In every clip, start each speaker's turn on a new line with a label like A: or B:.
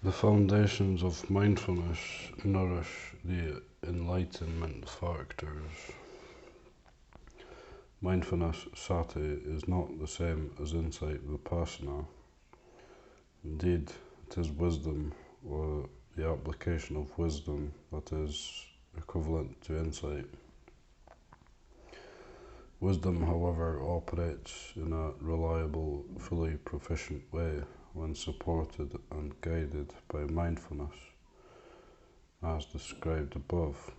A: The foundations of mindfulness nourish the enlightenment factors. Mindfulness sati is not the same as insight vipassana. Indeed, it is wisdom, or the application of wisdom, that is equivalent to insight. Wisdom, however, operates in a reliable, fully proficient way when supported and guided by mindfulness, as described above.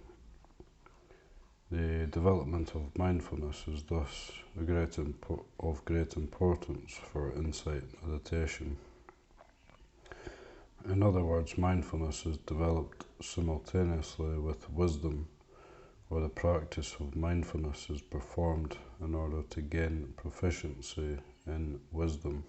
A: The development of mindfulness is thus of great importance for insight meditation. In other words, mindfulness is developed simultaneously with wisdom, or the practice of mindfulness is performed in order to gain proficiency in wisdom.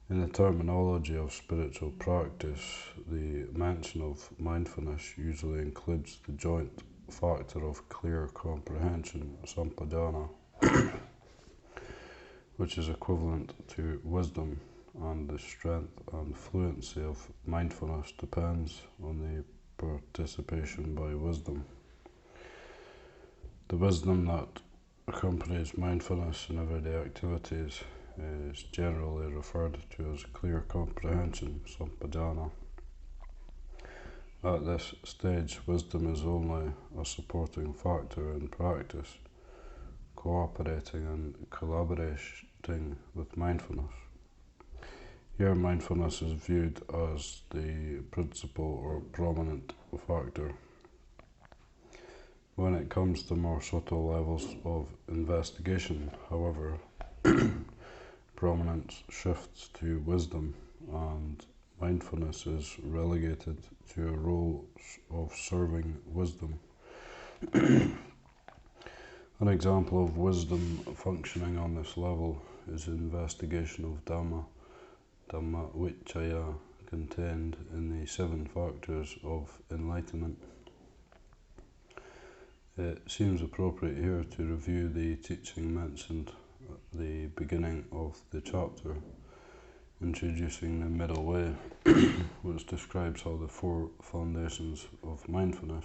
A: In the terminology of spiritual practice, the mention of mindfulness usually includes the joint factor of clear comprehension, sampajana, which is equivalent to wisdom, and the strength and fluency of mindfulness depends on the participation by wisdom. The wisdom that accompanies mindfulness in everyday activities is generally referred to as clear comprehension, sampajana. At this stage, wisdom is only a supporting factor in practice, cooperating and collaborating with mindfulness. Here, mindfulness is viewed as the principal or prominent factor. When it comes to more subtle levels of investigation, however, prominence shifts to wisdom, and mindfulness is relegated to a role of serving wisdom. An example of wisdom functioning on this level is investigation of Dhamma Vichaya, contained in the 7 factors of enlightenment. It seems appropriate here to review the teaching mentioned at the beginning of the chapter, introducing the middle way, which describes how the 4 foundations of mindfulness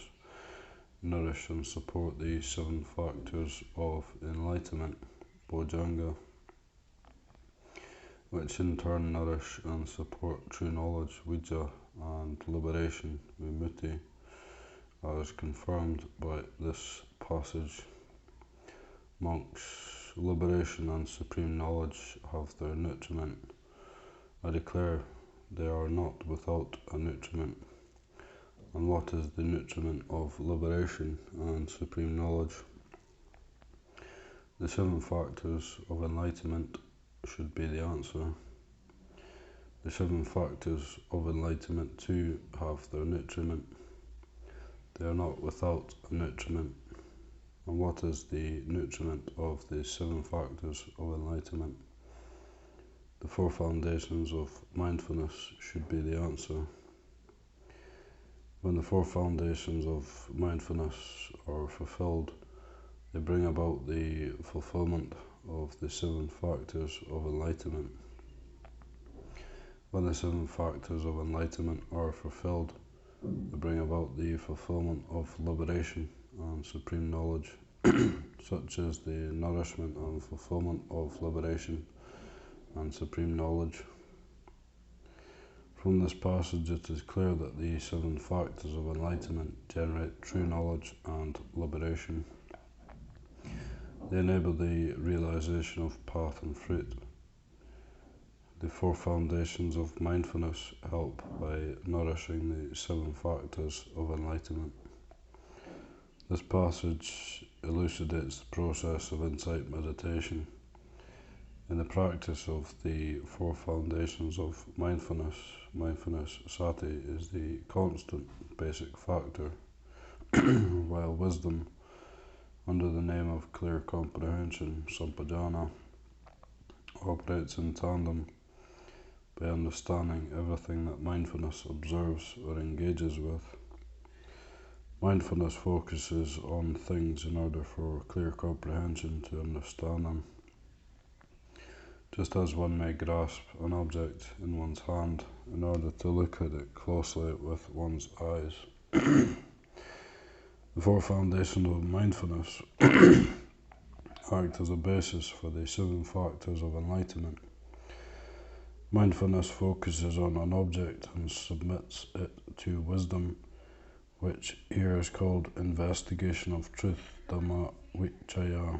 A: nourish and support the 7 factors of enlightenment, bojjhanga, which in turn nourish and support true knowledge, vijja, and liberation, vimutti, as confirmed by this passage. Monks, liberation and supreme knowledge have their nutriment. I declare they are not without a nutriment. And what is the nutriment of liberation and supreme knowledge? The 7 factors of enlightenment should be the answer. The 7 factors of enlightenment too have their nutriment. They are not without a nutriment. And what is the nutriment of the 7 factors of enlightenment? The 4 foundations of mindfulness should be the answer. When the 4 foundations of mindfulness are fulfilled, they bring about the fulfillment of the 7 factors of enlightenment. When the 7 factors of enlightenment are fulfilled, they bring about the fulfillment of liberation and supreme knowledge, such as the nourishment and fulfillment of liberation and supreme knowledge. From this passage, it is clear that the 7 factors of enlightenment generate true knowledge and liberation. They enable the realization of path and fruit. The 4 foundations of mindfulness help by nourishing the 7 factors of enlightenment. This passage elucidates the process of insight meditation. In the practice of the 4 foundations of mindfulness, mindfulness sati is the constant basic factor, while wisdom, under the name of clear comprehension, sampajana, operates in tandem by understanding everything that mindfulness observes or engages with. Mindfulness focuses on things in order for clear comprehension to understand them. just as one may grasp an object in one's hand in order to look at it closely with one's eyes. The four foundations of mindfulness act as a basis for the 7 factors of enlightenment. Mindfulness focuses on an object and submits it to wisdom, which here is called investigation of truth, Dhamma Vichaya.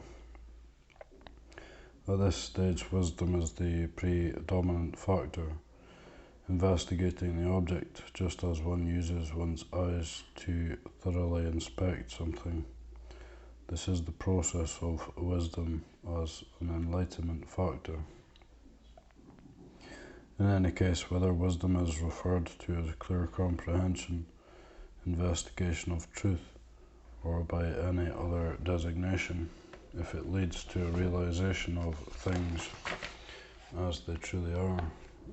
A: At this stage, wisdom is the predominant factor, investigating the object just as one uses one's eyes to thoroughly inspect something. This is the process of wisdom as an enlightenment factor. In any case, whether wisdom is referred to as clear comprehension, investigation of truth, or by any other designation, if it leads to a realization of things as they truly are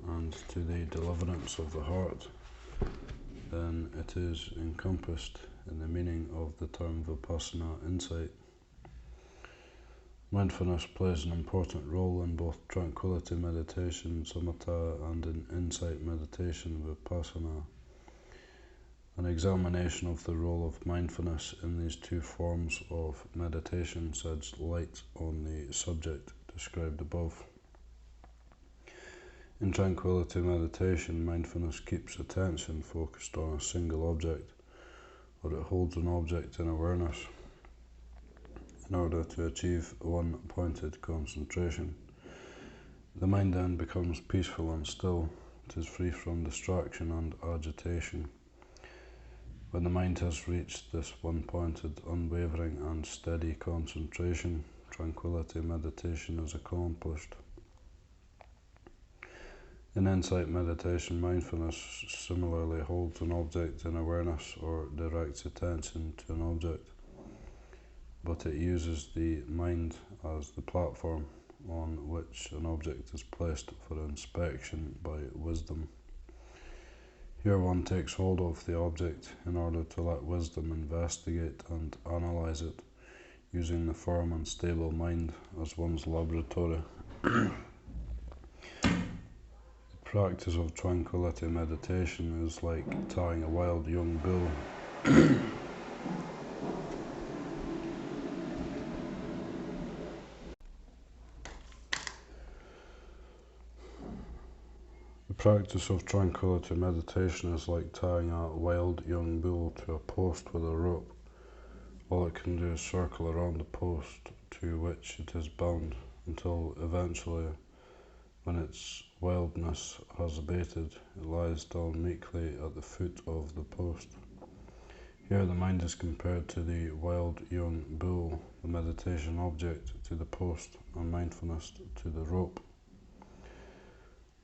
A: and to the deliverance of the heart, then it is encompassed in the meaning of the term Vipassana insight. Mindfulness plays an important role in both tranquility meditation, samatha, and in insight meditation, Vipassana. An examination of the role of mindfulness in these two forms of meditation sheds light on the subject described above. In tranquility meditation, mindfulness keeps attention focused on a single object, or it holds an object in awareness in order to achieve one-pointed concentration. The mind then becomes peaceful and still. It is free from distraction and agitation. When the mind has reached this one-pointed, unwavering and steady concentration, tranquility meditation is accomplished. In insight meditation, mindfulness similarly holds an object in awareness or directs attention to an object, but it uses the mind as the platform on which an object is placed for inspection by wisdom. Here one takes hold of the object in order to let wisdom investigate and analyze it, using the firm and stable mind as one's laboratory. The practice of tranquility meditation is like tying a wild young bull. The practice of tranquility meditation is like tying a wild young bull to a post with a rope. All it can do is circle around the post to which it is bound until eventually, when its wildness has abated, it lies down meekly at the foot of the post. Here the mind is compared to the wild young bull, the meditation object to the post, and mindfulness to the rope.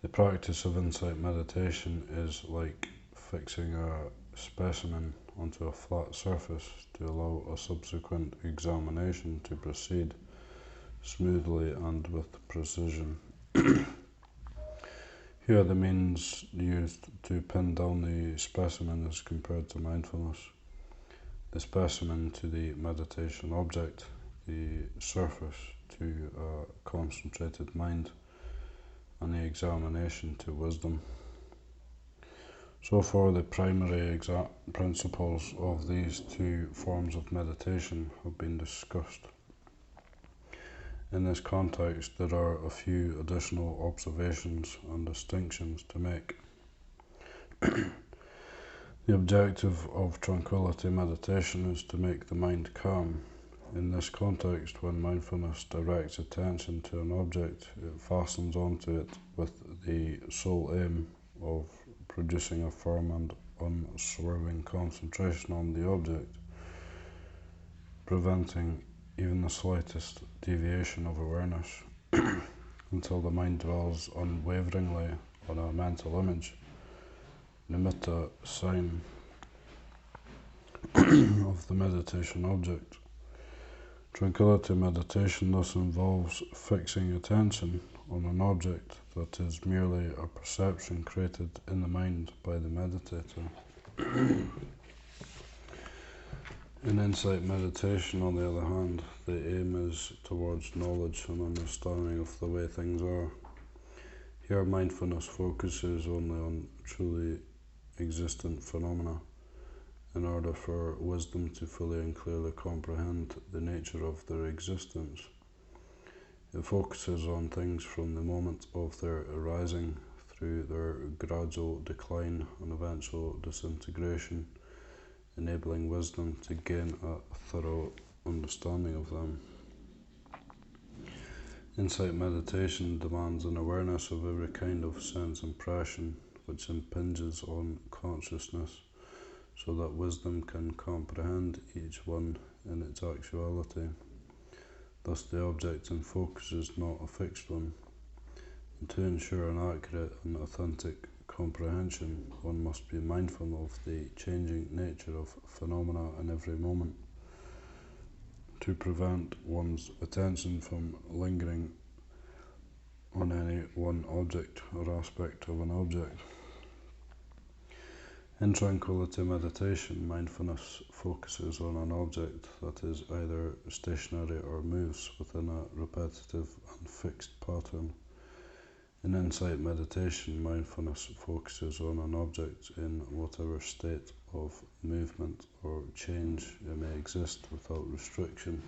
A: The practice of insight meditation is like fixing a specimen onto a flat surface to allow a subsequent examination to proceed smoothly and with precision. Here the means used to pin down the specimen is compared to mindfulness. The specimen to the meditation object, the surface to a concentrated mind, and the examination to wisdom. So far, the primary principles of these two forms of meditation have been discussed. In this context, there are a few additional observations and distinctions to make. The objective of tranquility meditation is to make the mind calm. In this context, when mindfulness directs attention to an object, it fastens onto it with the sole aim of producing a firm and unswerving concentration on the object, preventing even the slightest deviation of awareness until the mind dwells unwaveringly on a mental image, nimitta sign of the meditation object. Tranquility meditation thus involves fixing attention on an object that is merely a perception created in the mind by the meditator. In insight meditation, on the other hand, the aim is towards knowledge and understanding of the way things are. Here mindfulness focuses only on truly existent phenomena in order for wisdom to fully and clearly comprehend the nature of their existence. It focuses on things from the moment of their arising through their gradual decline and eventual disintegration, enabling wisdom to gain a thorough understanding of them. Insight meditation demands an awareness of every kind of sense impression which impinges on consciousness, so that wisdom can comprehend each one in its actuality. Thus the object in focus is not a fixed one, and to ensure an accurate and authentic comprehension, one must be mindful of the changing nature of phenomena in every moment, to prevent one's attention from lingering on any one object or aspect of an object. In tranquility meditation, mindfulness focuses on an object that is either stationary or moves within a repetitive and fixed pattern. In insight meditation, mindfulness focuses on an object in whatever state of movement or change it may exist without restriction.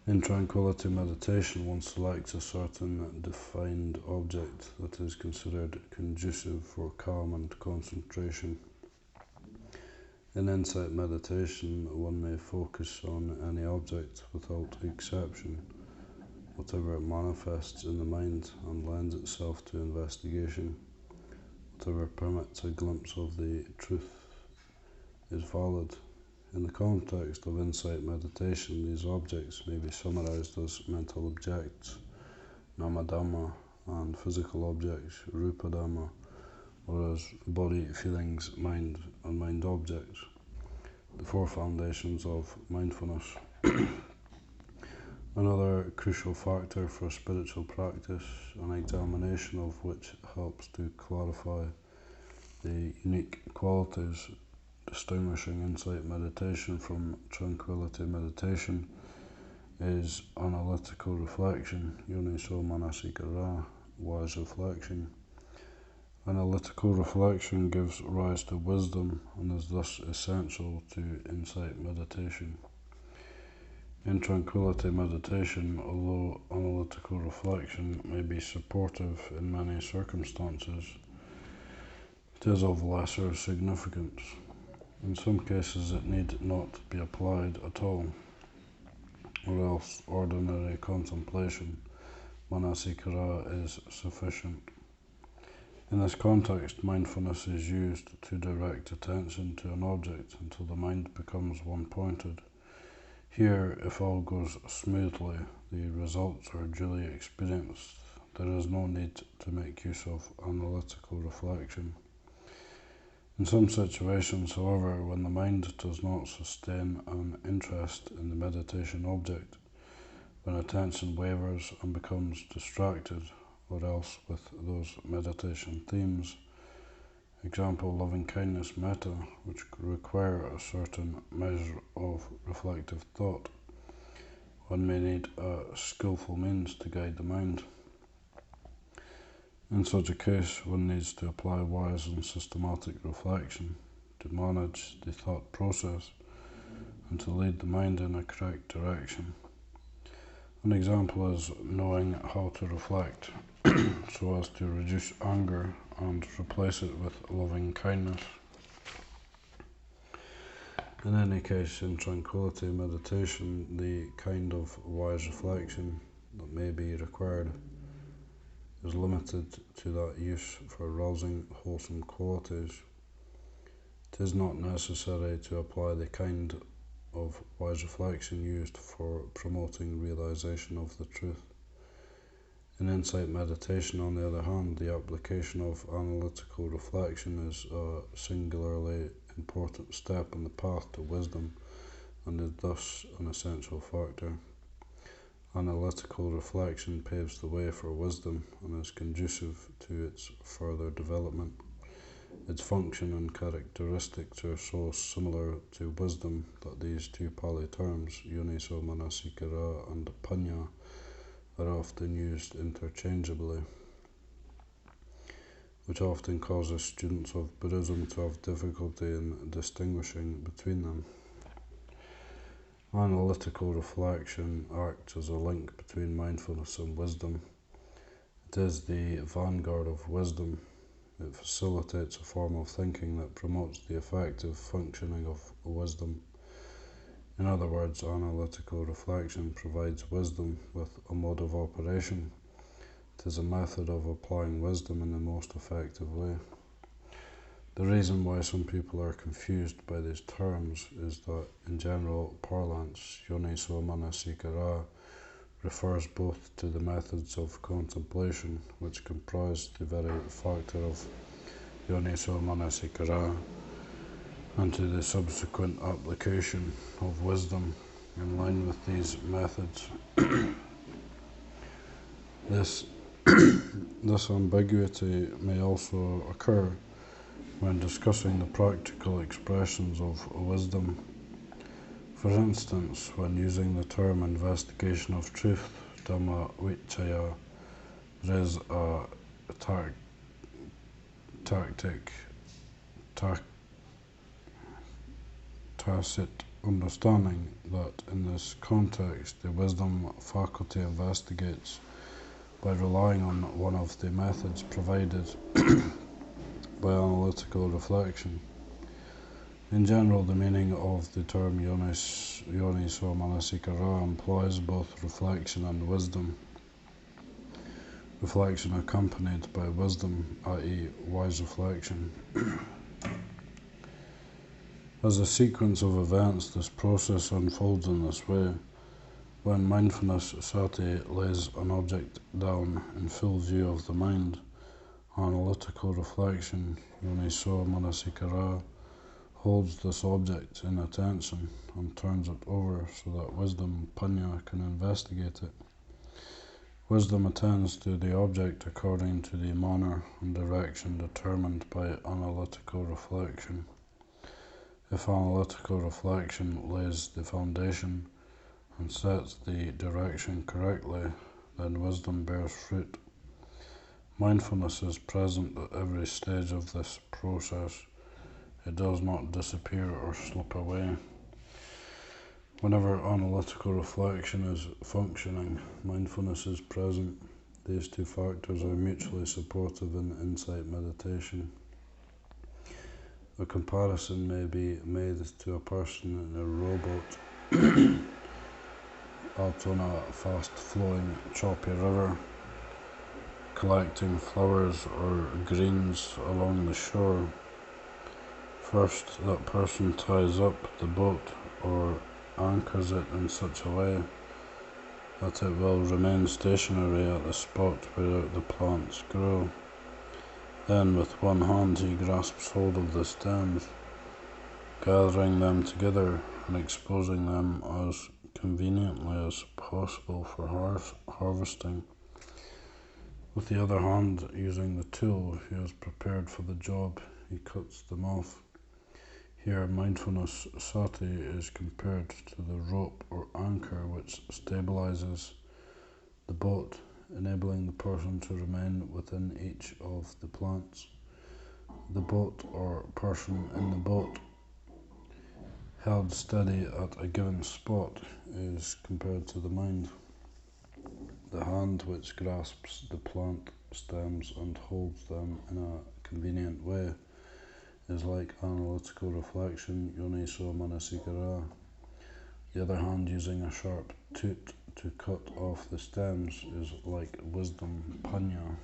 A: In tranquility meditation, one selects a certain defined object that is considered conducive for calm and concentration. In insight meditation, one may focus on any object without exception, whatever it manifests in the mind and lends itself to investigation. Whatever permits a glimpse of the truth is valid. In the context of insight meditation, these objects may be summarized as mental objects, namadhamma, and physical objects, rupadhamma, or as body, feelings, mind, and mind objects, the four foundations of mindfulness. Another crucial factor for spiritual practice, an examination of which helps to clarify the unique qualities distinguishing insight meditation from tranquility meditation, is analytical reflection, yoniso manasikara, wise reflection. Analytical reflection gives rise to wisdom and is thus essential to insight meditation. In tranquility meditation, although analytical reflection may be supportive in many circumstances, it is of lesser significance. In some cases it need not be applied at all, or else ordinary contemplation, manasikara, is sufficient. In this context, mindfulness is used to direct attention to an object until the mind becomes one-pointed. Here, if all goes smoothly, the results are duly experienced. There is no need to make use of analytical reflection. In some situations, however, when the mind does not sustain an interest in the meditation object, when attention wavers and becomes distracted, or else with those meditation themes, example loving kindness, metta, which require a certain measure of reflective thought, one may need a skillful means to guide the mind. In such a case, one needs to apply wise and systematic reflection to manage the thought process and to lead the mind in a correct direction. An example is knowing how to reflect so as to reduce anger and replace it with loving kindness. In any case, in tranquility meditation, the kind of wise reflection that may be required is limited to that use for arousing wholesome qualities. It is not necessary to apply the kind of wise reflection used for promoting realization of the truth. In insight meditation, on the other hand, the application of analytical reflection is a singularly important step in the path to wisdom and is thus an essential factor. Analytical reflection paves the way for wisdom and is conducive to its further development. Its function and characteristics are so similar to wisdom that these two Pali terms, yoniso manasikara and panya, are often used interchangeably, which often causes students of Buddhism to have difficulty in distinguishing between them. Analytical reflection acts as a link between mindfulness and wisdom. It is the vanguard of wisdom. It facilitates a form of thinking that promotes the effective functioning of wisdom. In other words, analytical reflection provides wisdom with a mode of operation. It is a method of applying wisdom in the most effective way. The reason why some people are confused by these terms is that, in general parlance, yoniso manasikara refers both to the methods of contemplation, which comprise the very factor of yoniso manasikara, and to the subsequent application of wisdom in line with these methods. This ambiguity may also occur when discussing the practical expressions of wisdom. For instance, when using the term investigation of truth, Dhamma Vichaya, there is a tacit understanding that in this context the wisdom faculty investigates by relying on one of the methods provided by analytical reflection. In general, the meaning of the term yoniso manasikara implies both reflection and wisdom. Reflection accompanied by wisdom, i.e. wise reflection. As a sequence of events, this process unfolds in this way. When mindfulness sati lays an object down in full view of the mind, analytical reflection, yoniso manasikara, holds this object in attention and turns it over so that wisdom, panya, can investigate it. Wisdom attends to the object according to the manner and direction determined by analytical reflection. If analytical reflection lays the foundation and sets the direction correctly, then wisdom bears fruit. Mindfulness is present at every stage of this process. It does not disappear or slip away. Whenever analytical reflection is functioning, mindfulness is present. These two factors are mutually supportive in insight meditation. A comparison may be made to a person in a rowboat out on a fast-flowing, choppy river, collecting flowers or greens along the shore. First, that person ties up the boat or anchors it in such a way that it will remain stationary at the spot where the plants grow. Then, with one hand, he grasps hold of the stems, gathering them together and exposing them as conveniently as possible for harvesting. With the other hand, using the tool he has prepared for the job, he cuts them off. Here, mindfulness sati is compared to the rope or anchor which stabilizes the boat, enabling the person to remain within each of the plants. The boat or person in the boat, held steady at a given spot, is compared to the mind. The hand which grasps the plant stems and holds them in a convenient way is like analytical reflection, yoniso manasikara. The other hand using a sharp toot to cut off the stems is like wisdom, panya.